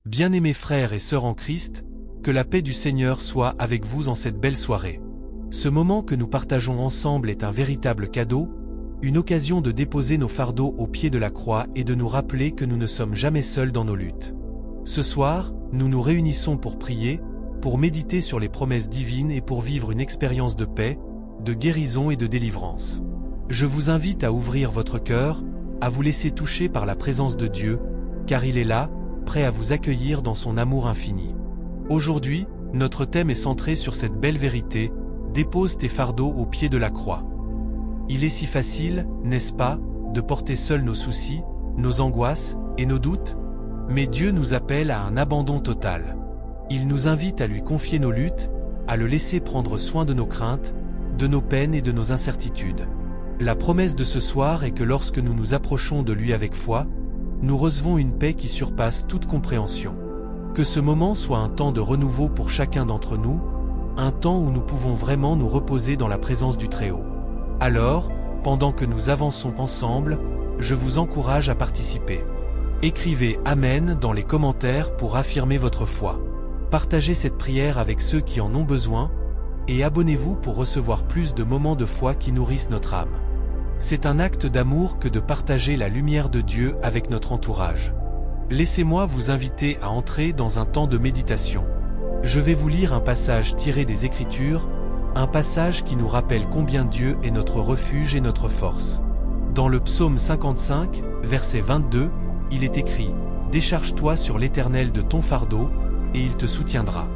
Bien-aimés frères et sœurs en Christ, que la paix du Seigneur soit avec vous en cette belle soirée. Ce moment que nous partageons ensemble est un véritable cadeau, une occasion de déposer nos fardeaux au pied de la croix et de nous rappeler que nous ne sommes jamais seuls dans nos luttes. Ce soir, nous nous réunissons pour prier, pour méditer sur les promesses divines et pour vivre une expérience de paix, de guérison et de délivrance. Je vous invite à ouvrir votre cœur, à vous laisser toucher par la présence de Dieu, car il est là, prêt à vous accueillir dans son amour infini. Aujourd'hui, notre thème est centré sur cette belle vérité: dépose tes fardeaux au pied de la croix. Il est si facile, n'est-ce pas, de porter seuls nos soucis, nos angoisses et nos doutes? Mais Dieu nous appelle à un abandon total. Il nous invite à lui confier nos luttes, à le laisser prendre soin de nos craintes, de nos peines et de nos incertitudes. La promesse de ce soir est que lorsque nous nous approchons de lui avec foi, nous recevons une paix qui surpasse toute compréhension. Que ce moment soit un temps de renouveau pour chacun d'entre nous, un temps où nous pouvons vraiment nous reposer dans la présence du Très-Haut. Alors, pendant que nous avançons ensemble, je vous encourage à participer. Écrivez « Amen » dans les commentaires pour affirmer votre foi. Partagez cette prière avec ceux qui en ont besoin, et abonnez-vous pour recevoir plus de moments de foi qui nourrissent notre âme. C'est un acte d'amour que de partager la lumière de Dieu avec notre entourage. Laissez-moi vous inviter à entrer dans un temps de méditation. Je vais vous lire un passage tiré des Écritures, un passage qui nous rappelle combien Dieu est notre refuge et notre force. Dans le psaume 55, verset 22, il est écrit « Décharge-toi sur l'Éternel de ton fardeau, et il te soutiendra ».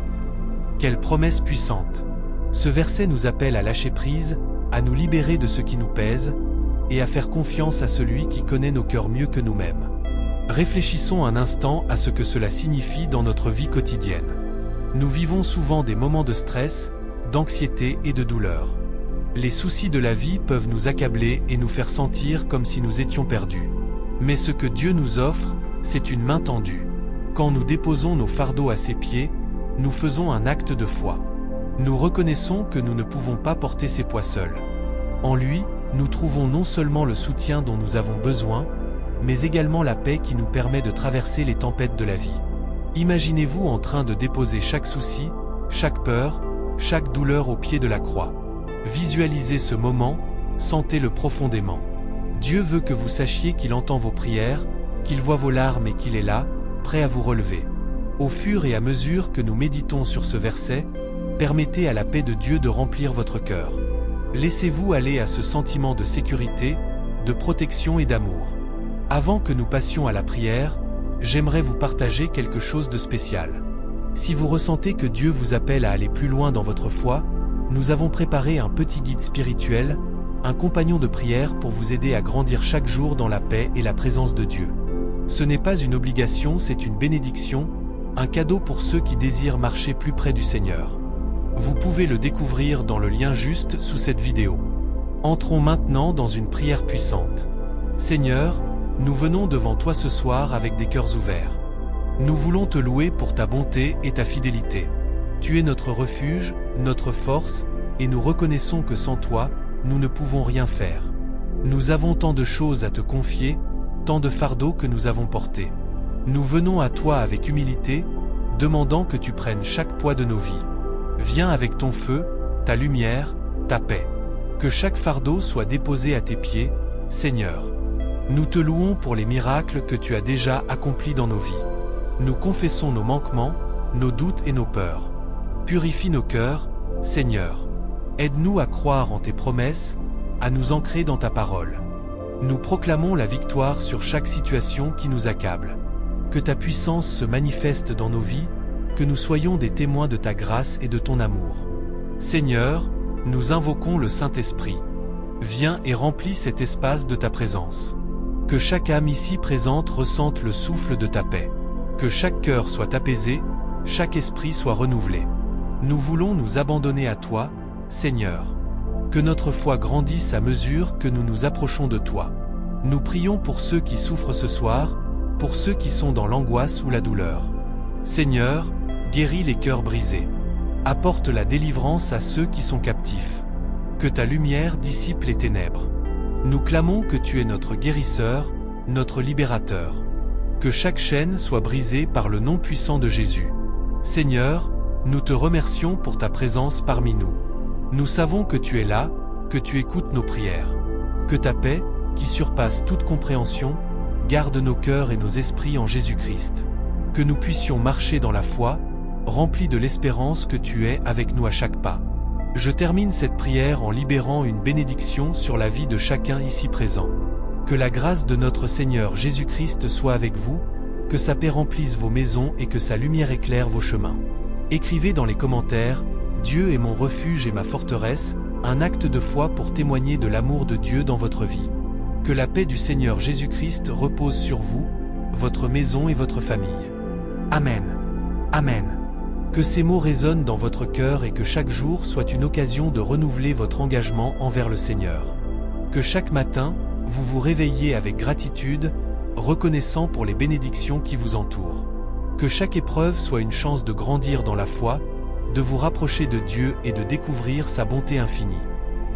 Quelle promesse puissante! Ce verset nous appelle à lâcher prise, à nous libérer de ce qui nous pèse, et à faire confiance à celui qui connaît nos cœurs mieux que nous-mêmes. Réfléchissons un instant à ce que cela signifie dans notre vie quotidienne. Nous vivons souvent des moments de stress, d'anxiété et de douleur. Les soucis de la vie peuvent nous accabler et nous faire sentir comme si nous étions perdus. Mais ce que Dieu nous offre, c'est une main tendue. Quand nous déposons nos fardeaux à ses pieds, nous faisons un acte de foi. Nous reconnaissons que nous ne pouvons pas porter ces poids seuls. En lui, nous trouvons non seulement le soutien dont nous avons besoin, mais également la paix qui nous permet de traverser les tempêtes de la vie. Imaginez-vous en train de déposer chaque souci, chaque peur, chaque douleur au pied de la croix. Visualisez ce moment, sentez-le profondément. Dieu veut que vous sachiez qu'il entend vos prières, qu'il voit vos larmes et qu'il est là, prêt à vous relever. Au fur et à mesure que nous méditons sur ce verset, permettez à la paix de Dieu de remplir votre cœur. Laissez-vous aller à ce sentiment de sécurité, de protection et d'amour. Avant que nous passions à la prière, j'aimerais vous partager quelque chose de spécial. Si vous ressentez que Dieu vous appelle à aller plus loin dans votre foi, nous avons préparé un petit guide spirituel, un compagnon de prière pour vous aider à grandir chaque jour dans la paix et la présence de Dieu. Ce n'est pas une obligation, c'est une bénédiction, un cadeau pour ceux qui désirent marcher plus près du Seigneur. Vous pouvez le découvrir dans le lien juste sous cette vidéo. Entrons maintenant dans une prière puissante. Seigneur, nous venons devant toi ce soir avec des cœurs ouverts. Nous voulons te louer pour ta bonté et ta fidélité. Tu es notre refuge, notre force, et nous reconnaissons que sans toi, nous ne pouvons rien faire. Nous avons tant de choses à te confier, tant de fardeaux que nous avons portés. Nous venons à toi avec humilité, demandant que tu prennes chaque poids de nos vies. Viens avec ton feu, ta lumière, ta paix. Que chaque fardeau soit déposé à tes pieds, Seigneur. Nous te louons pour les miracles que tu as déjà accomplis dans nos vies. Nous confessons nos manquements, nos doutes et nos peurs. Purifie nos cœurs, Seigneur. Aide-nous à croire en tes promesses, à nous ancrer dans ta parole. Nous proclamons la victoire sur chaque situation qui nous accable. Que ta puissance se manifeste dans nos vies, que nous soyons des témoins de ta grâce et de ton amour. Seigneur, nous invoquons le Saint-Esprit. Viens et remplis cet espace de ta présence. Que chaque âme ici présente ressente le souffle de ta paix. Que chaque cœur soit apaisé, chaque esprit soit renouvelé. Nous voulons nous abandonner à toi, Seigneur. Que notre foi grandisse à mesure que nous nous approchons de toi. Nous prions pour ceux qui souffrent ce soir, pour ceux qui sont dans l'angoisse ou la douleur. Seigneur, guéris les cœurs brisés. Apporte la délivrance à ceux qui sont captifs. Que ta lumière dissipe les ténèbres. Nous clamons que tu es notre guérisseur, notre libérateur. Que chaque chaîne soit brisée par le nom puissant de Jésus. Seigneur, nous te remercions pour ta présence parmi nous. Nous savons que tu es là, que tu écoutes nos prières. Que ta paix, qui surpasse toute compréhension, garde nos cœurs et nos esprits en Jésus-Christ. Que nous puissions marcher dans la foi, remplis de l'espérance que tu es avec nous à chaque pas. Je termine cette prière en libérant une bénédiction sur la vie de chacun ici présent. Que la grâce de notre Seigneur Jésus-Christ soit avec vous, que sa paix remplisse vos maisons et que sa lumière éclaire vos chemins. Écrivez dans les commentaires « Dieu est mon refuge et ma forteresse », un acte de foi pour témoigner de l'amour de Dieu dans votre vie. Que la paix du Seigneur Jésus-Christ repose sur vous, votre maison et votre famille. Amen. Amen. Que ces mots résonnent dans votre cœur et que chaque jour soit une occasion de renouveler votre engagement envers le Seigneur. Que chaque matin, vous vous réveillez avec gratitude, reconnaissant pour les bénédictions qui vous entourent. Que chaque épreuve soit une chance de grandir dans la foi, de vous rapprocher de Dieu et de découvrir sa bonté infinie.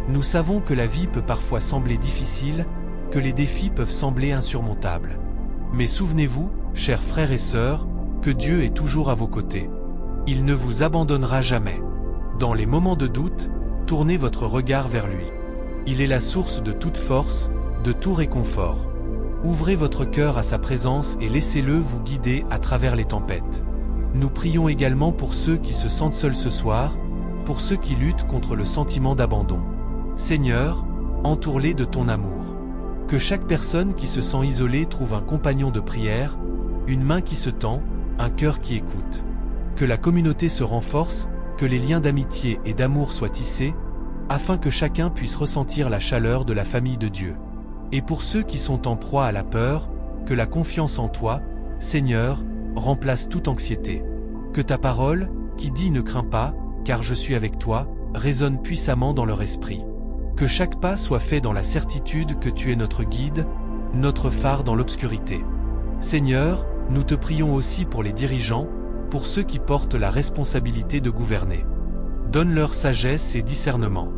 Nous savons que la vie peut parfois sembler difficile, que les défis peuvent sembler insurmontables. Mais souvenez-vous, chers frères et sœurs, que Dieu est toujours à vos côtés. Il ne vous abandonnera jamais. Dans les moments de doute, tournez votre regard vers lui. Il est la source de toute force, de tout réconfort. Ouvrez votre cœur à sa présence et laissez-le vous guider à travers les tempêtes. Nous prions également pour ceux qui se sentent seuls ce soir, pour ceux qui luttent contre le sentiment d'abandon. Seigneur, entoure-les de ton amour. Que chaque personne qui se sent isolée trouve un compagnon de prière, une main qui se tend, un cœur qui écoute. Que la communauté se renforce, que les liens d'amitié et d'amour soient tissés, afin que chacun puisse ressentir la chaleur de la famille de Dieu. Et pour ceux qui sont en proie à la peur, que la confiance en toi, Seigneur, remplace toute anxiété. Que ta parole, qui dit « Ne crains pas, car je suis avec toi », résonne puissamment dans leur esprit. Que chaque pas soit fait dans la certitude que tu es notre guide, notre phare dans l'obscurité. Seigneur, nous te prions aussi pour les dirigeants, pour ceux qui portent la responsabilité de gouverner. Donne-leur sagesse et discernement.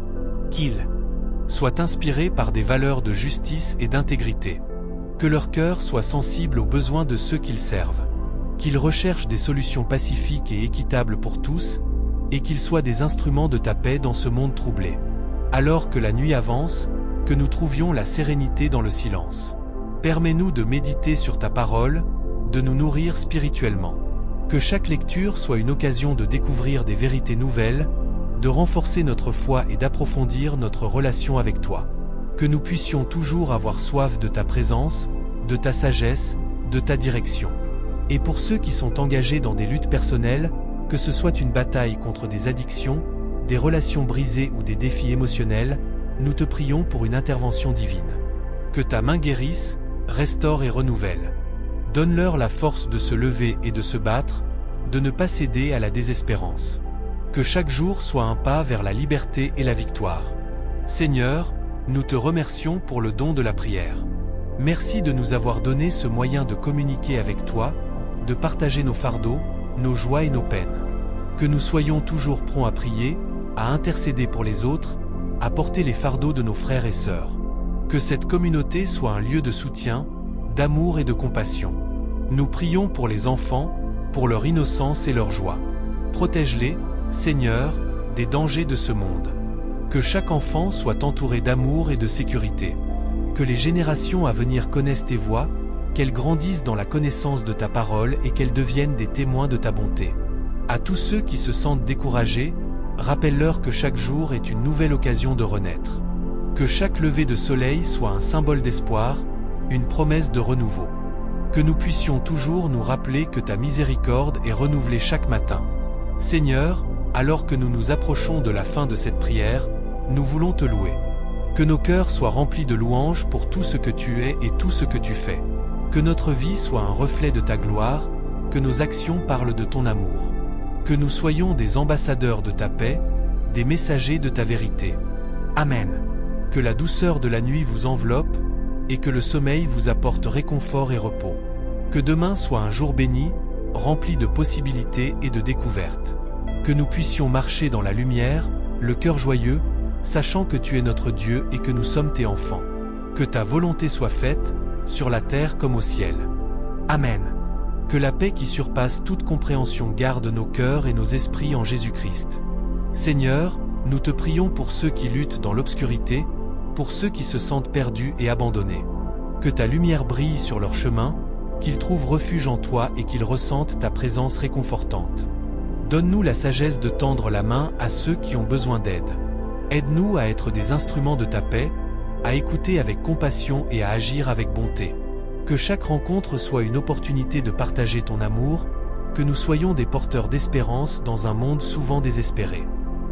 Qu'ils soient inspirés par des valeurs de justice et d'intégrité. Que leur cœur soit sensible aux besoins de ceux qu'ils servent. Qu'ils recherchent des solutions pacifiques et équitables pour tous, et qu'ils soient des instruments de ta paix dans ce monde troublé. Alors que la nuit avance, que nous trouvions la sérénité dans le silence. Permets-nous de méditer sur ta parole, de nous nourrir spirituellement. Que chaque lecture soit une occasion de découvrir des vérités nouvelles, de renforcer notre foi et d'approfondir notre relation avec toi. Que nous puissions toujours avoir soif de ta présence, de ta sagesse, de ta direction. Et pour ceux qui sont engagés dans des luttes personnelles, que ce soit une bataille contre des addictions, des relations brisées ou des défis émotionnels, nous te prions pour une intervention divine. Que ta main guérisse, restaure et renouvelle. Donne-leur la force de se lever et de se battre, de ne pas céder à la désespérance. Que chaque jour soit un pas vers la liberté et la victoire. Seigneur, nous te remercions pour le don de la prière. Merci de nous avoir donné ce moyen de communiquer avec toi, de partager nos fardeaux, nos joies et nos peines. Que nous soyons toujours prompts à prier, à intercéder pour les autres, à porter les fardeaux de nos frères et sœurs. Que cette communauté soit un lieu de soutien, d'amour et de compassion. Nous prions pour les enfants, pour leur innocence et leur joie. Protège-les, Seigneur, des dangers de ce monde. Que chaque enfant soit entouré d'amour et de sécurité. Que les générations à venir connaissent tes voies, qu'elles grandissent dans la connaissance de ta parole et qu'elles deviennent des témoins de ta bonté. À tous ceux qui se sentent découragés, rappelle-leur que chaque jour est une nouvelle occasion de renaître. Que chaque lever de soleil soit un symbole d'espoir, une promesse de renouveau. Que nous puissions toujours nous rappeler que ta miséricorde est renouvelée chaque matin. Seigneur, alors que nous nous approchons de la fin de cette prière, nous voulons te louer. Que nos cœurs soient remplis de louanges pour tout ce que tu es et tout ce que tu fais. Que notre vie soit un reflet de ta gloire, que nos actions parlent de ton amour. Que nous soyons des ambassadeurs de ta paix, des messagers de ta vérité. Amen. Que la douceur de la nuit vous enveloppe, et que le sommeil vous apporte réconfort et repos. Que demain soit un jour béni, rempli de possibilités et de découvertes. Que nous puissions marcher dans la lumière, le cœur joyeux, sachant que tu es notre Dieu et que nous sommes tes enfants. Que ta volonté soit faite, sur la terre comme au ciel. Amen. Que la paix qui surpasse toute compréhension garde nos cœurs et nos esprits en Jésus-Christ. Seigneur, nous te prions pour ceux qui luttent dans l'obscurité, pour ceux qui se sentent perdus et abandonnés. Que ta lumière brille sur leur chemin, qu'ils trouvent refuge en toi et qu'ils ressentent ta présence réconfortante. Donne-nous la sagesse de tendre la main à ceux qui ont besoin d'aide. Aide-nous à être des instruments de ta paix, à écouter avec compassion et à agir avec bonté. Que chaque rencontre soit une opportunité de partager ton amour, que nous soyons des porteurs d'espérance dans un monde souvent désespéré.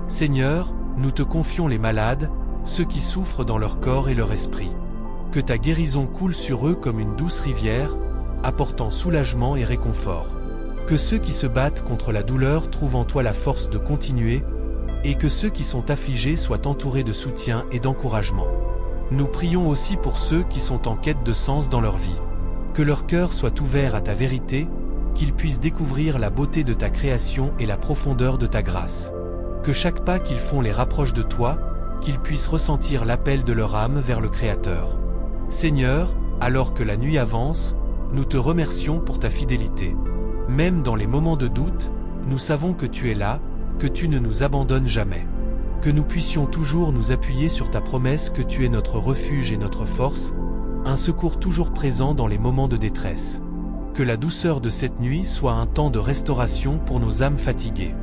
Seigneur, nous te confions les malades, ceux qui souffrent dans leur corps et leur esprit. Que ta guérison coule sur eux comme une douce rivière, apportant soulagement et réconfort. Que ceux qui se battent contre la douleur trouvent en toi la force de continuer, et que ceux qui sont affligés soient entourés de soutien et d'encouragement. Nous prions aussi pour ceux qui sont en quête de sens dans leur vie. Que leur cœur soit ouvert à ta vérité, qu'ils puissent découvrir la beauté de ta création et la profondeur de ta grâce. Que chaque pas qu'ils font les rapproche de toi, qu'ils puissent ressentir l'appel de leur âme vers le Créateur. Seigneur, alors que la nuit avance, nous te remercions pour ta fidélité. Même dans les moments de doute, nous savons que tu es là, que tu ne nous abandonnes jamais. Que nous puissions toujours nous appuyer sur ta promesse que tu es notre refuge et notre force, un secours toujours présent dans les moments de détresse. Que la douceur de cette nuit soit un temps de restauration pour nos âmes fatiguées.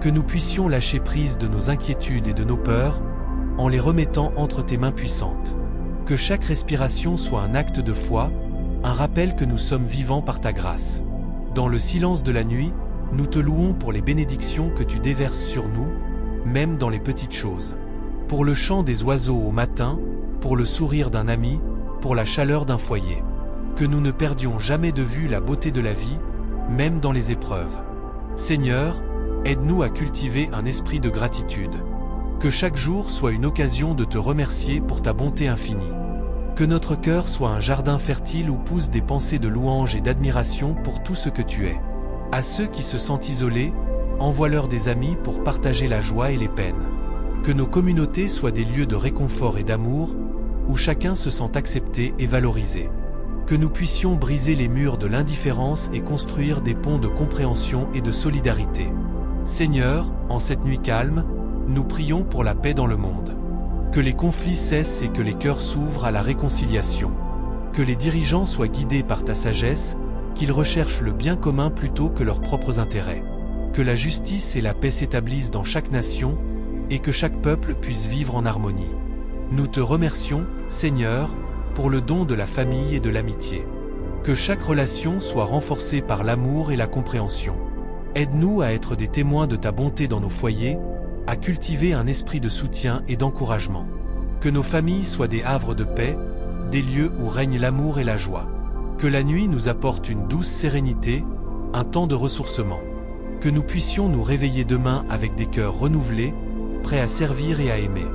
Que nous puissions lâcher prise de nos inquiétudes et de nos peurs, en les remettant entre tes mains puissantes. Que chaque respiration soit un acte de foi, un rappel que nous sommes vivants par ta grâce. Dans le silence de la nuit, nous te louons pour les bénédictions que tu déverses sur nous, même dans les petites choses. Pour le chant des oiseaux au matin, pour le sourire d'un ami, pour la chaleur d'un foyer. Que nous ne perdions jamais de vue la beauté de la vie, même dans les épreuves. Seigneur, aide-nous à cultiver un esprit de gratitude. Que chaque jour soit une occasion de te remercier pour ta bonté infinie. Que notre cœur soit un jardin fertile où poussent des pensées de louange et d'admiration pour tout ce que tu es. À ceux qui se sentent isolés, envoie-leur des amis pour partager la joie et les peines. Que nos communautés soient des lieux de réconfort et d'amour, où chacun se sent accepté et valorisé. Que nous puissions briser les murs de l'indifférence et construire des ponts de compréhension et de solidarité. Seigneur, en cette nuit calme, nous prions pour la paix dans le monde. Que les conflits cessent et que les cœurs s'ouvrent à la réconciliation. Que les dirigeants soient guidés par ta sagesse, qu'ils recherchent le bien commun plutôt que leurs propres intérêts. Que la justice et la paix s'établissent dans chaque nation, et que chaque peuple puisse vivre en harmonie. Nous te remercions, Seigneur, pour le don de la famille et de l'amitié. Que chaque relation soit renforcée par l'amour et la compréhension. Aide-nous à être des témoins de ta bonté dans nos foyers, à cultiver un esprit de soutien et d'encouragement. Que nos familles soient des havres de paix, des lieux où règne l'amour et la joie. Que la nuit nous apporte une douce sérénité, un temps de ressourcement. Que nous puissions nous réveiller demain avec des cœurs renouvelés, prêts à servir et à aimer.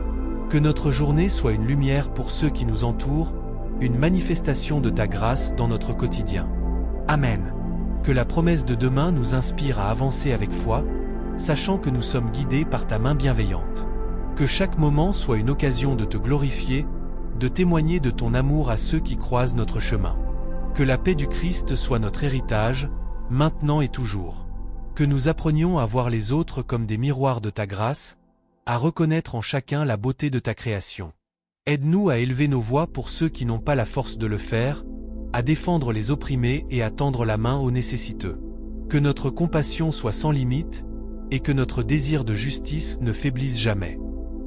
Que notre journée soit une lumière pour ceux qui nous entourent, une manifestation de ta grâce dans notre quotidien. Amen. Que la promesse de demain nous inspire à avancer avec foi, sachant que nous sommes guidés par ta main bienveillante. Que chaque moment soit une occasion de te glorifier, de témoigner de ton amour à ceux qui croisent notre chemin. Que la paix du Christ soit notre héritage, maintenant et toujours. Que nous apprenions à voir les autres comme des miroirs de ta grâce, à reconnaître en chacun la beauté de ta création. Aide-nous à élever nos voix pour ceux qui n'ont pas la force de le faire, à défendre les opprimés et à tendre la main aux nécessiteux. Que notre compassion soit sans limite, et que notre désir de justice ne faiblisse jamais.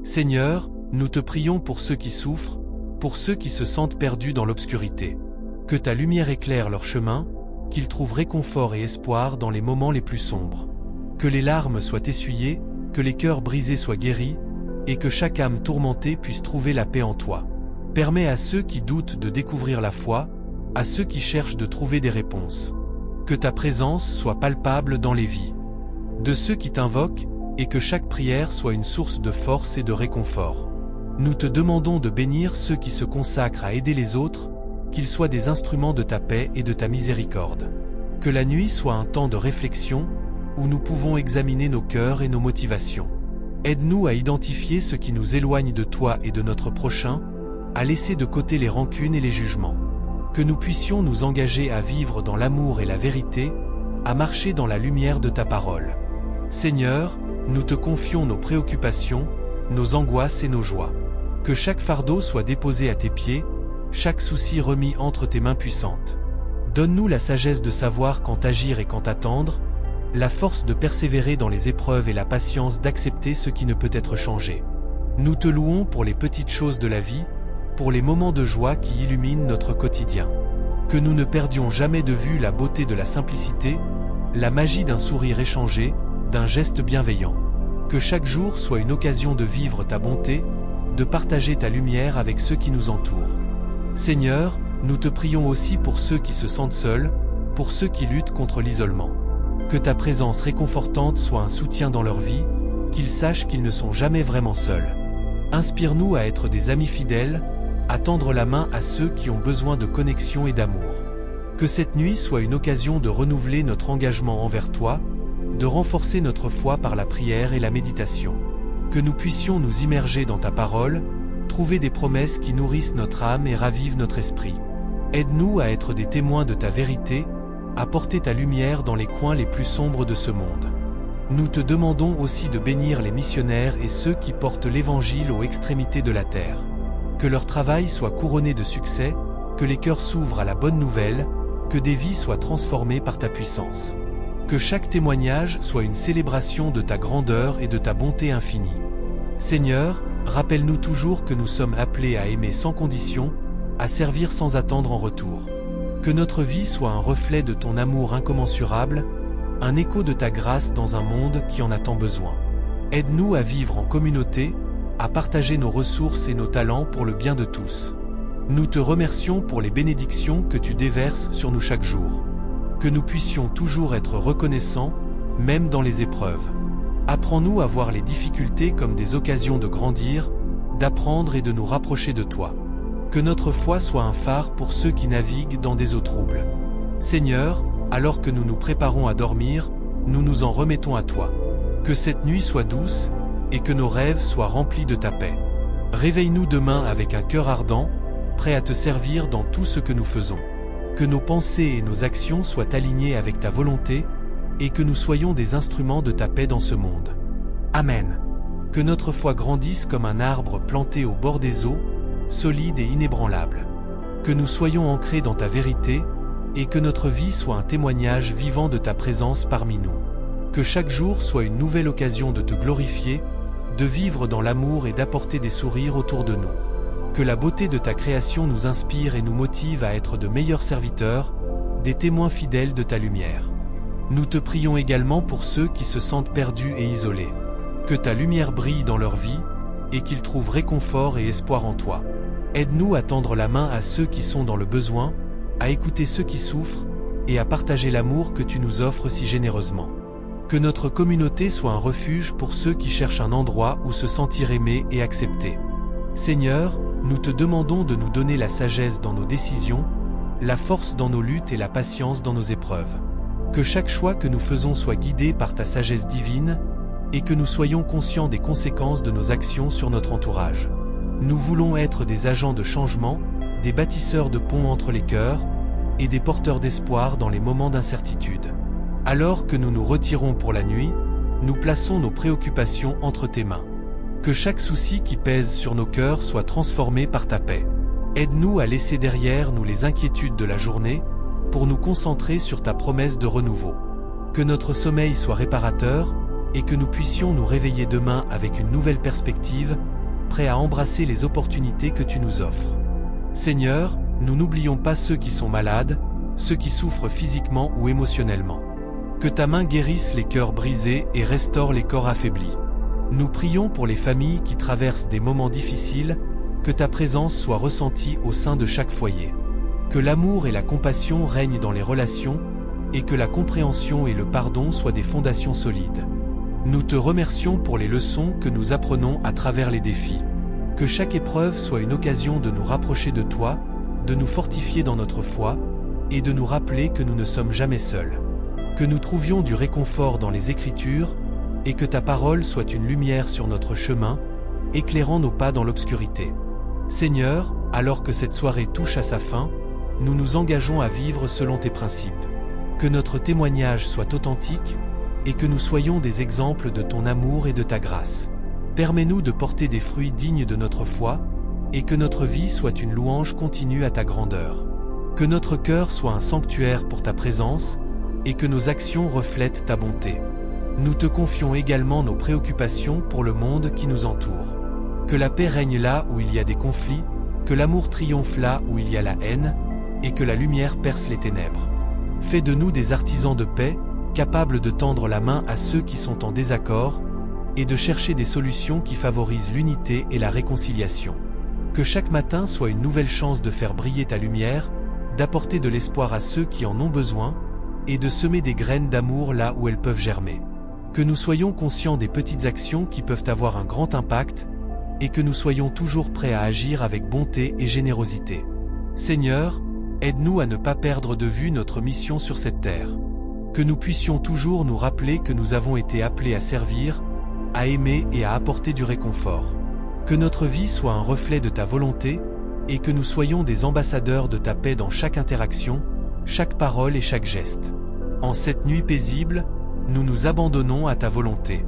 Seigneur, nous te prions pour ceux qui souffrent, pour ceux qui se sentent perdus dans l'obscurité. Que ta lumière éclaire leur chemin, qu'ils trouvent réconfort et espoir dans les moments les plus sombres. Que les larmes soient essuyées, que les cœurs brisés soient guéris, et que chaque âme tourmentée puisse trouver la paix en toi. Permets à ceux qui doutent de découvrir la foi, à ceux qui cherchent de trouver des réponses. Que ta présence soit palpable dans les vies de ceux qui t'invoquent, et que chaque prière soit une source de force et de réconfort. Nous te demandons de bénir ceux qui se consacrent à aider les autres, qu'ils soient des instruments de ta paix et de ta miséricorde. Que la nuit soit un temps de réflexion, où nous pouvons examiner nos cœurs et nos motivations. Aide-nous à identifier ce qui nous éloigne de toi et de notre prochain, à laisser de côté les rancunes et les jugements. Que nous puissions nous engager à vivre dans l'amour et la vérité, à marcher dans la lumière de ta parole. Seigneur, nous te confions nos préoccupations, nos angoisses et nos joies. Que chaque fardeau soit déposé à tes pieds, chaque souci remis entre tes mains puissantes. Donne-nous la sagesse de savoir quand agir et quand attendre, la force de persévérer dans les épreuves et la patience d'accepter ce qui ne peut être changé. Nous te louons pour les petites choses de la vie, pour les moments de joie qui illuminent notre quotidien. Que nous ne perdions jamais de vue la beauté de la simplicité, la magie d'un sourire échangé, d'un geste bienveillant. Que chaque jour soit une occasion de vivre ta bonté, de partager ta lumière avec ceux qui nous entourent. Seigneur, nous te prions aussi pour ceux qui se sentent seuls, pour ceux qui luttent contre l'isolement. Que ta présence réconfortante soit un soutien dans leur vie, qu'ils sachent qu'ils ne sont jamais vraiment seuls. Inspire-nous à être des amis fidèles, à tendre la main à ceux qui ont besoin de connexion et d'amour. Que cette nuit soit une occasion de renouveler notre engagement envers toi, de renforcer notre foi par la prière et la méditation. Que nous puissions nous immerger dans ta parole, trouver des promesses qui nourrissent notre âme et ravivent notre esprit. Aide-nous à être des témoins de ta vérité, à porter ta lumière dans les coins les plus sombres de ce monde. Nous te demandons aussi de bénir les missionnaires et ceux qui portent l'Évangile aux extrémités de la terre. Que leur travail soit couronné de succès, que les cœurs s'ouvrent à la bonne nouvelle, que des vies soient transformées par ta puissance. Que chaque témoignage soit une célébration de ta grandeur et de ta bonté infinie. Seigneur, rappelle-nous toujours que nous sommes appelés à aimer sans condition, à servir sans attendre en retour. Que notre vie soit un reflet de ton amour incommensurable, un écho de ta grâce dans un monde qui en a tant besoin. Aide-nous à vivre en communauté, à partager nos ressources et nos talents pour le bien de tous. Nous te remercions pour les bénédictions que tu déverses sur nous chaque jour. Que nous puissions toujours être reconnaissants, même dans les épreuves. Apprends-nous à voir les difficultés comme des occasions de grandir, d'apprendre et de nous rapprocher de toi. Que notre foi soit un phare pour ceux qui naviguent dans des eaux troubles. Seigneur, alors que nous nous préparons à dormir, nous nous en remettons à toi. Que cette nuit soit douce, et que nos rêves soient remplis de ta paix. Réveille-nous demain avec un cœur ardent, prêt à te servir dans tout ce que nous faisons. Que nos pensées et nos actions soient alignées avec ta volonté, et que nous soyons des instruments de ta paix dans ce monde. Amen. Que notre foi grandisse comme un arbre planté au bord des eaux, solide et inébranlable. Que nous soyons ancrés dans ta vérité, et que notre vie soit un témoignage vivant de ta présence parmi nous. Que chaque jour soit une nouvelle occasion de te glorifier, de vivre dans l'amour et d'apporter des sourires autour de nous. Que la beauté de ta création nous inspire et nous motive à être de meilleurs serviteurs, des témoins fidèles de ta lumière. Nous te prions également pour ceux qui se sentent perdus et isolés. Que ta lumière brille dans leur vie, et qu'ils trouvent réconfort et espoir en toi. Aide-nous à tendre la main à ceux qui sont dans le besoin, à écouter ceux qui souffrent, et à partager l'amour que tu nous offres si généreusement. Que notre communauté soit un refuge pour ceux qui cherchent un endroit où se sentir aimés et acceptés. Seigneur, nous te demandons de nous donner la sagesse dans nos décisions, la force dans nos luttes et la patience dans nos épreuves. Que chaque choix que nous faisons soit guidé par ta sagesse divine, et que nous soyons conscients des conséquences de nos actions sur notre entourage. Nous voulons être des agents de changement, des bâtisseurs de ponts entre les cœurs, et des porteurs d'espoir dans les moments d'incertitude. Alors que nous nous retirons pour la nuit, nous plaçons nos préoccupations entre tes mains. Que chaque souci qui pèse sur nos cœurs soit transformé par ta paix. Aide-nous à laisser derrière nous les inquiétudes de la journée, pour nous concentrer sur ta promesse de renouveau. Que notre sommeil soit réparateur, et que nous puissions nous réveiller demain avec une nouvelle perspective, prêts à embrasser les opportunités que tu nous offres. Seigneur, nous n'oublions pas ceux qui sont malades, ceux qui souffrent physiquement ou émotionnellement. Que ta main guérisse les cœurs brisés et restaure les corps affaiblis. Nous prions pour les familles qui traversent des moments difficiles, que ta présence soit ressentie au sein de chaque foyer. Que l'amour et la compassion règnent dans les relations, et que la compréhension et le pardon soient des fondations solides. Nous te remercions pour les leçons que nous apprenons à travers les défis. Que chaque épreuve soit une occasion de nous rapprocher de toi, de nous fortifier dans notre foi, et de nous rappeler que nous ne sommes jamais seuls. Que nous trouvions du réconfort dans les Écritures, et que ta parole soit une lumière sur notre chemin, éclairant nos pas dans l'obscurité. Seigneur, alors que cette soirée touche à sa fin, nous nous engageons à vivre selon tes principes. Que notre témoignage soit authentique et que nous soyons des exemples de ton amour et de ta grâce. Permets-nous de porter des fruits dignes de notre foi et que notre vie soit une louange continue à ta grandeur. Que notre cœur soit un sanctuaire pour ta présence et que nos actions reflètent ta bonté. Nous te confions également nos préoccupations pour le monde qui nous entoure. Que la paix règne là où il y a des conflits, que l'amour triomphe là où il y a la haine, et que la lumière perce les ténèbres. Fais de nous des artisans de paix, capables de tendre la main à ceux qui sont en désaccord, et de chercher des solutions qui favorisent l'unité et la réconciliation. Que chaque matin soit une nouvelle chance de faire briller ta lumière, d'apporter de l'espoir à ceux qui en ont besoin, et de semer des graines d'amour là où elles peuvent germer. Que nous soyons conscients des petites actions qui peuvent avoir un grand impact, et que nous soyons toujours prêts à agir avec bonté et générosité. Seigneur, aide-nous à ne pas perdre de vue notre mission sur cette terre. Que nous puissions toujours nous rappeler que nous avons été appelés à servir, à aimer et à apporter du réconfort. Que notre vie soit un reflet de ta volonté, et que nous soyons des ambassadeurs de ta paix dans chaque interaction, chaque parole et chaque geste. En cette nuit paisible, nous nous abandonnons à ta volonté.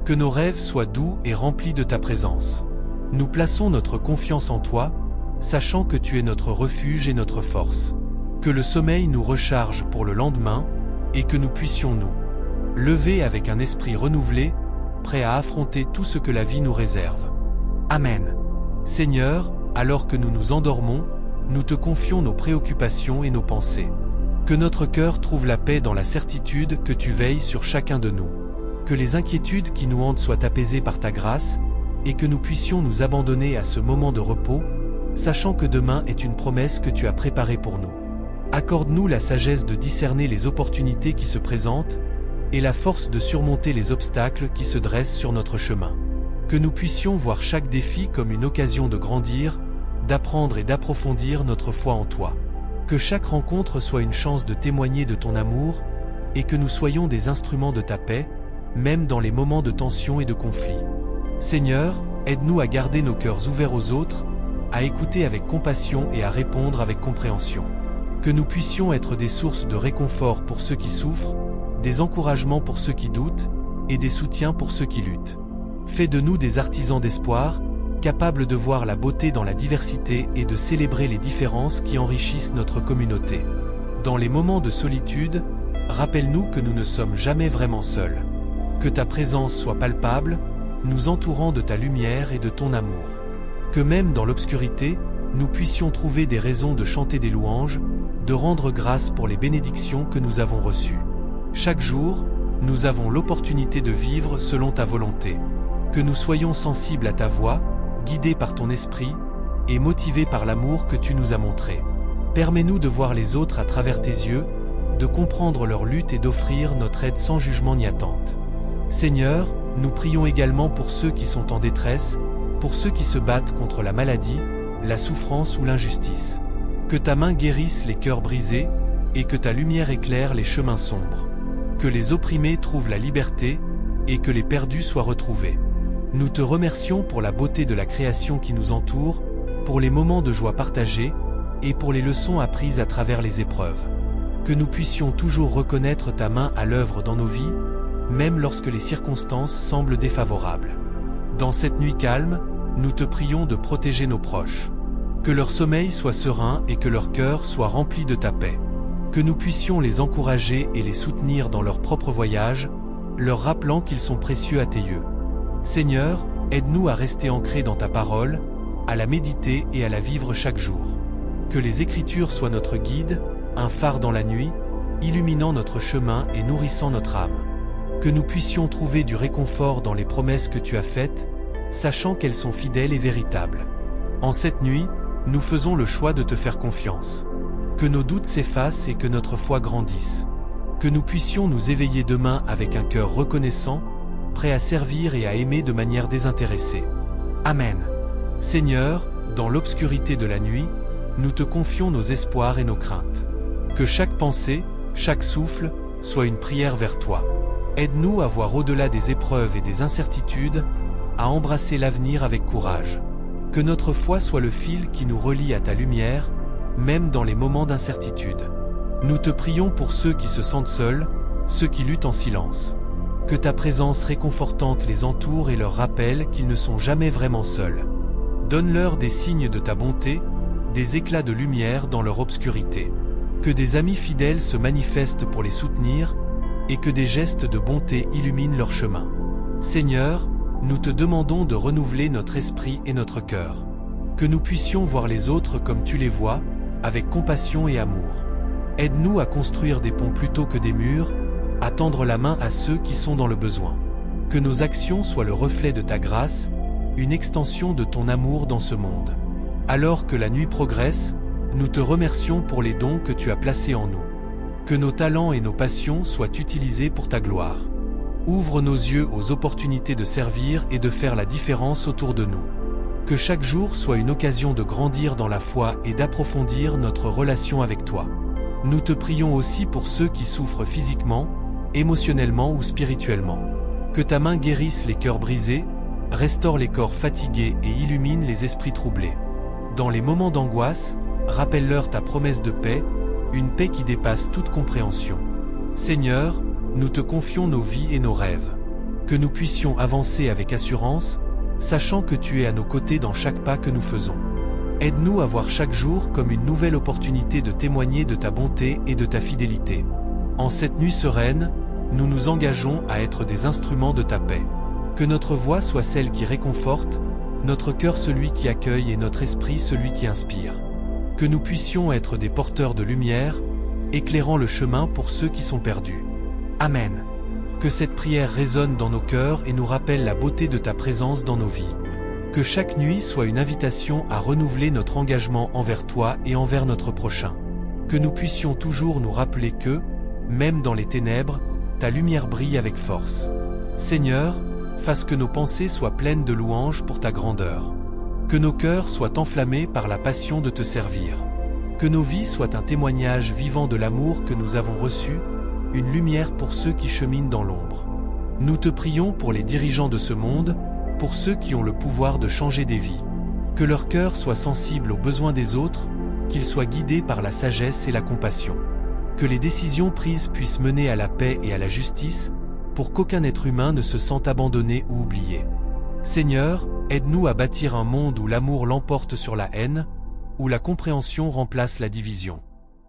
Que nos rêves soient doux et remplis de ta présence. Nous plaçons notre confiance en toi, sachant que tu es notre refuge et notre force. Que le sommeil nous recharge pour le lendemain, et que nous puissions nous lever avec un esprit renouvelé, prêt à affronter tout ce que la vie nous réserve. Amen. Seigneur, alors que nous nous endormons, nous te confions nos préoccupations et nos pensées. Que notre cœur trouve la paix dans la certitude que tu veilles sur chacun de nous. Que les inquiétudes qui nous hantent soient apaisées par ta grâce, et que nous puissions nous abandonner à ce moment de repos, sachant que demain est une promesse que tu as préparée pour nous. Accorde-nous la sagesse de discerner les opportunités qui se présentent, et la force de surmonter les obstacles qui se dressent sur notre chemin. Que nous puissions voir chaque défi comme une occasion de grandir, d'apprendre et d'approfondir notre foi en toi. Que chaque rencontre soit une chance de témoigner de ton amour, et que nous soyons des instruments de ta paix, même dans les moments de tension et de conflit. Seigneur, aide-nous à garder nos cœurs ouverts aux autres, à écouter avec compassion et à répondre avec compréhension. Que nous puissions être des sources de réconfort pour ceux qui souffrent, des encouragements pour ceux qui doutent, et des soutiens pour ceux qui luttent. Fais de nous des artisans d'espoir, capables de voir la beauté dans la diversité et de célébrer les différences qui enrichissent notre communauté. Dans les moments de solitude, rappelle-nous que nous ne sommes jamais vraiment seuls. Que ta présence soit palpable, nous entourant de ta lumière et de ton amour. Que même dans l'obscurité, nous puissions trouver des raisons de chanter des louanges, de rendre grâce pour les bénédictions que nous avons reçues. Chaque jour, nous avons l'opportunité de vivre selon ta volonté. Que nous soyons sensibles à ta voix, guidés par ton esprit, et motivés par l'amour que tu nous as montré. Permets-nous de voir les autres à travers tes yeux, de comprendre leur lutte et d'offrir notre aide sans jugement ni attente. Seigneur, nous prions également pour ceux qui sont en détresse, pour ceux qui se battent contre la maladie, la souffrance ou l'injustice. Que ta main guérisse les cœurs brisés, et que ta lumière éclaire les chemins sombres. Que les opprimés trouvent la liberté, et que les perdus soient retrouvés. Nous te remercions pour la beauté de la création qui nous entoure, pour les moments de joie partagés, et pour les leçons apprises à travers les épreuves. Que nous puissions toujours reconnaître ta main à l'œuvre dans nos vies, même lorsque les circonstances semblent défavorables. Dans cette nuit calme, nous te prions de protéger nos proches. Que leur sommeil soit serein et que leur cœur soit rempli de ta paix. Que nous puissions les encourager et les soutenir dans leur propre voyage, leur rappelant qu'ils sont précieux à tes yeux. Seigneur, aide-nous à rester ancrés dans ta parole, à la méditer et à la vivre chaque jour. Que les Écritures soient notre guide, un phare dans la nuit, illuminant notre chemin et nourrissant notre âme. Que nous puissions trouver du réconfort dans les promesses que tu as faites, sachant qu'elles sont fidèles et véritables. En cette nuit, nous faisons le choix de te faire confiance. Que nos doutes s'effacent et que notre foi grandisse. Que nous puissions nous éveiller demain avec un cœur reconnaissant, prêt à servir et à aimer de manière désintéressée. Amen. Seigneur, dans l'obscurité de la nuit, nous te confions nos espoirs et nos craintes. Que chaque pensée, chaque souffle, soit une prière vers toi. Aide-nous à voir au-delà des épreuves et des incertitudes, à embrasser l'avenir avec courage. Que notre foi soit le fil qui nous relie à ta lumière, même dans les moments d'incertitude. Nous te prions pour ceux qui se sentent seuls, ceux qui luttent en silence. Que ta présence réconfortante les entoure et leur rappelle qu'ils ne sont jamais vraiment seuls. Donne-leur des signes de ta bonté, des éclats de lumière dans leur obscurité. Que des amis fidèles se manifestent pour les soutenir, et que des gestes de bonté illuminent leur chemin. Seigneur, nous te demandons de renouveler notre esprit et notre cœur. Que nous puissions voir les autres comme tu les vois, avec compassion et amour. Aide-nous à construire des ponts plutôt que des murs, à tendre la main à ceux qui sont dans le besoin. Que nos actions soient le reflet de ta grâce, une extension de ton amour dans ce monde. Alors que la nuit progresse, nous te remercions pour les dons que tu as placés en nous. Que nos talents et nos passions soient utilisés pour ta gloire. Ouvre nos yeux aux opportunités de servir et de faire la différence autour de nous. Que chaque jour soit une occasion de grandir dans la foi et d'approfondir notre relation avec toi. Nous te prions aussi pour ceux qui souffrent physiquement, émotionnellement ou spirituellement. Que ta main guérisse les cœurs brisés, restaure les corps fatigués et illumine les esprits troublés. Dans les moments d'angoisse, rappelle-leur ta promesse de paix, une paix qui dépasse toute compréhension. Seigneur, nous te confions nos vies et nos rêves. Que nous puissions avancer avec assurance, sachant que tu es à nos côtés dans chaque pas que nous faisons. Aide-nous à voir chaque jour comme une nouvelle opportunité de témoigner de ta bonté et de ta fidélité. En cette nuit sereine, nous nous engageons à être des instruments de ta paix. Que notre voix soit celle qui réconforte, notre cœur celui qui accueille et notre esprit celui qui inspire. Que nous puissions être des porteurs de lumière, éclairant le chemin pour ceux qui sont perdus. Amen. Que cette prière résonne dans nos cœurs et nous rappelle la beauté de ta présence dans nos vies. Que chaque nuit soit une invitation à renouveler notre engagement envers toi et envers notre prochain. Que nous puissions toujours nous rappeler que, même dans les ténèbres, ta lumière brille avec force. Seigneur, fasse que nos pensées soient pleines de louanges pour ta grandeur. Que nos cœurs soient enflammés par la passion de te servir. Que nos vies soient un témoignage vivant de l'amour que nous avons reçu, une lumière pour ceux qui cheminent dans l'ombre. Nous te prions pour les dirigeants de ce monde, pour ceux qui ont le pouvoir de changer des vies. Que leur cœur soit sensible aux besoins des autres, qu'ils soient guidés par la sagesse et la compassion. Que les décisions prises puissent mener à la paix et à la justice, pour qu'aucun être humain ne se sente abandonné ou oublié. Seigneur, aide-nous à bâtir un monde où l'amour l'emporte sur la haine, où la compréhension remplace la division.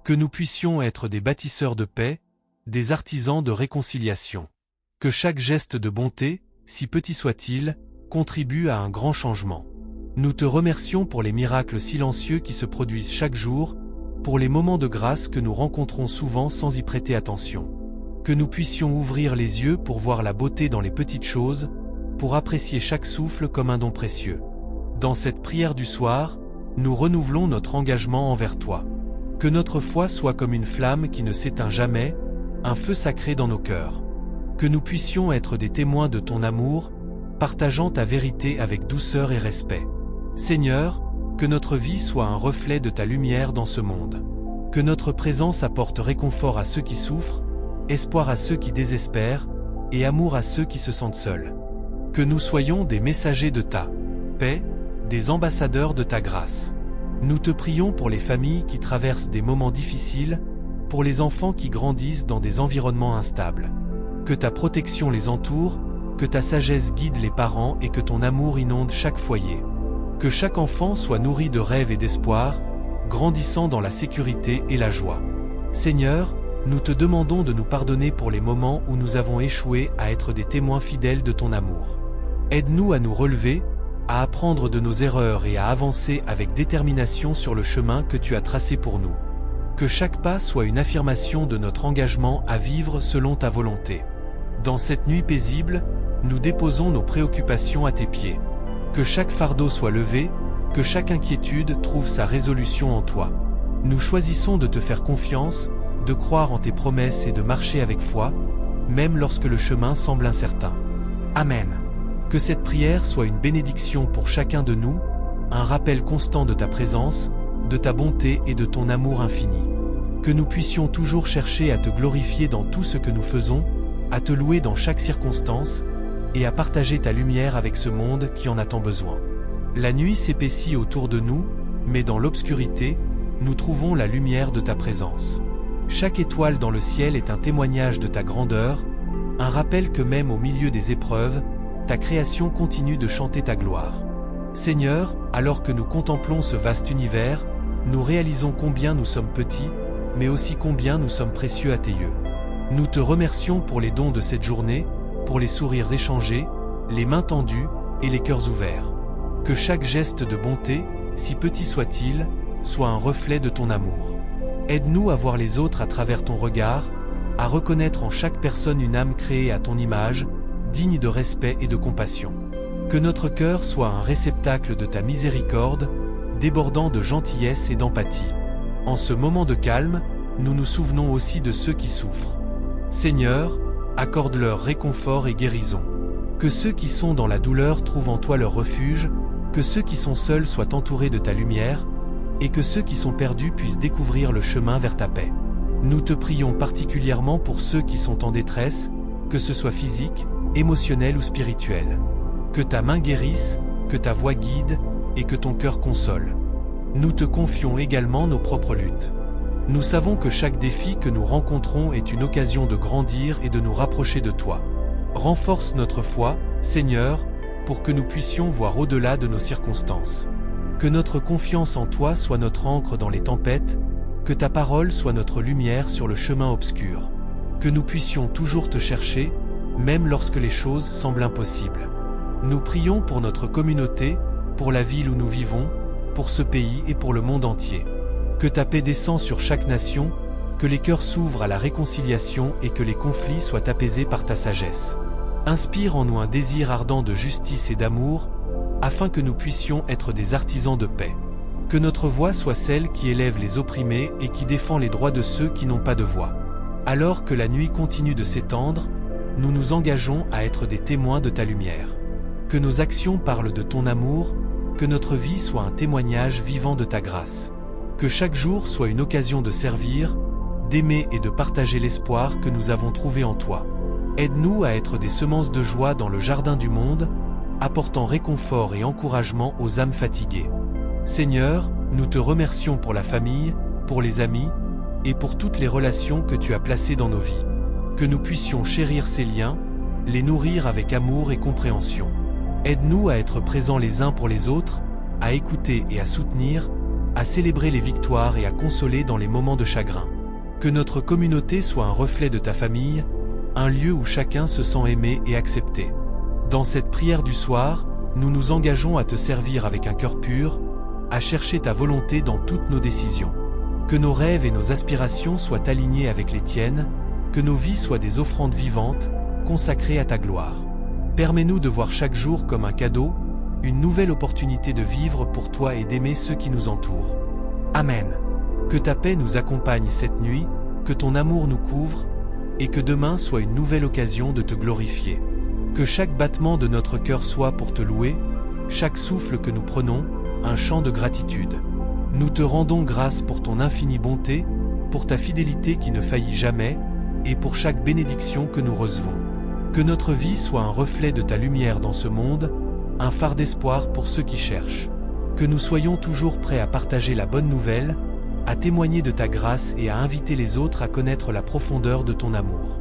Que nous puissions être des bâtisseurs de paix, des artisans de réconciliation. Que chaque geste de bonté, si petit soit-il, contribue à un grand changement. Nous te remercions pour les miracles silencieux qui se produisent chaque jour, pour les moments de grâce que nous rencontrons souvent sans y prêter attention. Que nous puissions ouvrir les yeux pour voir la beauté dans les petites choses, pour apprécier chaque souffle comme un don précieux. Dans cette prière du soir, nous renouvelons notre engagement envers toi. Que notre foi soit comme une flamme qui ne s'éteint jamais, un feu sacré dans nos cœurs. Que nous puissions être des témoins de ton amour, partageant ta vérité avec douceur et respect. Seigneur, que notre vie soit un reflet de ta lumière dans ce monde. Que notre présence apporte réconfort à ceux qui souffrent, espoir à ceux qui désespèrent, et amour à ceux qui se sentent seuls. Que nous soyons des messagers de ta paix, des ambassadeurs de ta grâce. Nous te prions pour les familles qui traversent des moments difficiles, pour les enfants qui grandissent dans des environnements instables. Que ta protection les entoure, que ta sagesse guide les parents et que ton amour inonde chaque foyer. Que chaque enfant soit nourri de rêves et d'espoir, grandissant dans la sécurité et la joie. Seigneur, nous te demandons de nous pardonner pour les moments où nous avons échoué à être des témoins fidèles de ton amour. Aide-nous à nous relever, à apprendre de nos erreurs et à avancer avec détermination sur le chemin que tu as tracé pour nous. Que chaque pas soit une affirmation de notre engagement à vivre selon ta volonté. Dans cette nuit paisible, nous déposons nos préoccupations à tes pieds. Que chaque fardeau soit levé, que chaque inquiétude trouve sa résolution en toi. Nous choisissons de te faire confiance, de croire en tes promesses et de marcher avec foi, même lorsque le chemin semble incertain. Amen. Que cette prière soit une bénédiction pour chacun de nous, un rappel constant de ta présence, de ta bonté et de ton amour infini. Que nous puissions toujours chercher à te glorifier dans tout ce que nous faisons, à te louer dans chaque circonstance, et à partager ta lumière avec ce monde qui en a tant besoin. La nuit s'épaissit autour de nous, mais dans l'obscurité, nous trouvons la lumière de ta présence. Chaque étoile dans le ciel est un témoignage de ta grandeur, un rappel que même au milieu des épreuves, ta création continue de chanter ta gloire. Seigneur, alors que nous contemplons ce vaste univers, nous réalisons combien nous sommes petits, mais aussi combien nous sommes précieux à tes yeux. Nous te remercions pour les dons de cette journée, pour les sourires échangés, les mains tendues et les cœurs ouverts. Que chaque geste de bonté, si petit soit-il, soit un reflet de ton amour. Aide-nous à voir les autres à travers ton regard, à reconnaître en chaque personne une âme créée à ton image, digne de respect et de compassion. Que notre cœur soit un réceptacle de ta miséricorde, débordant de gentillesse et d'empathie. En ce moment de calme, nous nous souvenons aussi de ceux qui souffrent. Seigneur, accorde-leur réconfort et guérison. Que ceux qui sont dans la douleur trouvent en toi leur refuge, que ceux qui sont seuls soient entourés de ta lumière, et que ceux qui sont perdus puissent découvrir le chemin vers ta paix. Nous te prions particulièrement pour ceux qui sont en détresse, que ce soit physique, émotionnel ou spirituel. Que ta main guérisse, que ta voix guide, et que ton cœur console. Nous te confions également nos propres luttes. Nous savons que chaque défi que nous rencontrons est une occasion de grandir et de nous rapprocher de toi. Renforce notre foi, Seigneur, pour que nous puissions voir au-delà de nos circonstances. Que notre confiance en toi soit notre ancre dans les tempêtes, que ta parole soit notre lumière sur le chemin obscur. Que nous puissions toujours te chercher, même lorsque les choses semblent impossibles. Nous prions pour notre communauté, pour la ville où nous vivons, pour ce pays et pour le monde entier. Que ta paix descende sur chaque nation, que les cœurs s'ouvrent à la réconciliation et que les conflits soient apaisés par ta sagesse. Inspire en nous un désir ardent de justice et d'amour, afin que nous puissions être des artisans de paix. Que notre voix soit celle qui élève les opprimés et qui défend les droits de ceux qui n'ont pas de voix. Alors que la nuit continue de s'étendre, nous nous engageons à être des témoins de ta lumière. Que nos actions parlent de ton amour, que notre vie soit un témoignage vivant de ta grâce. Que chaque jour soit une occasion de servir, d'aimer et de partager l'espoir que nous avons trouvé en toi. Aide-nous à être des semences de joie dans le jardin du monde, apportant réconfort et encouragement aux âmes fatiguées. Seigneur, nous te remercions pour la famille, pour les amis, et pour toutes les relations que tu as placées dans nos vies. Que nous puissions chérir ces liens, les nourrir avec amour et compréhension. Aide-nous à être présents les uns pour les autres, à écouter et à soutenir, à célébrer les victoires et à consoler dans les moments de chagrin. Que notre communauté soit un reflet de ta famille, un lieu où chacun se sent aimé et accepté. Dans cette prière du soir, nous nous engageons à te servir avec un cœur pur, à chercher ta volonté dans toutes nos décisions. Que nos rêves et nos aspirations soient alignés avec les tiennes, que nos vies soient des offrandes vivantes, consacrées à ta gloire. Permets-nous de voir chaque jour comme un cadeau, une nouvelle opportunité de vivre pour toi et d'aimer ceux qui nous entourent. Amen. Que ta paix nous accompagne cette nuit, que ton amour nous couvre, et que demain soit une nouvelle occasion de te glorifier. Que chaque battement de notre cœur soit pour te louer, chaque souffle que nous prenons, un chant de gratitude. Nous te rendons grâce pour ton infinie bonté, pour ta fidélité qui ne faillit jamais, et pour chaque bénédiction que nous recevons. Que notre vie soit un reflet de ta lumière dans ce monde, un phare d'espoir pour ceux qui cherchent. Que nous soyons toujours prêts à partager la bonne nouvelle, à témoigner de ta grâce et à inviter les autres à connaître la profondeur de ton amour.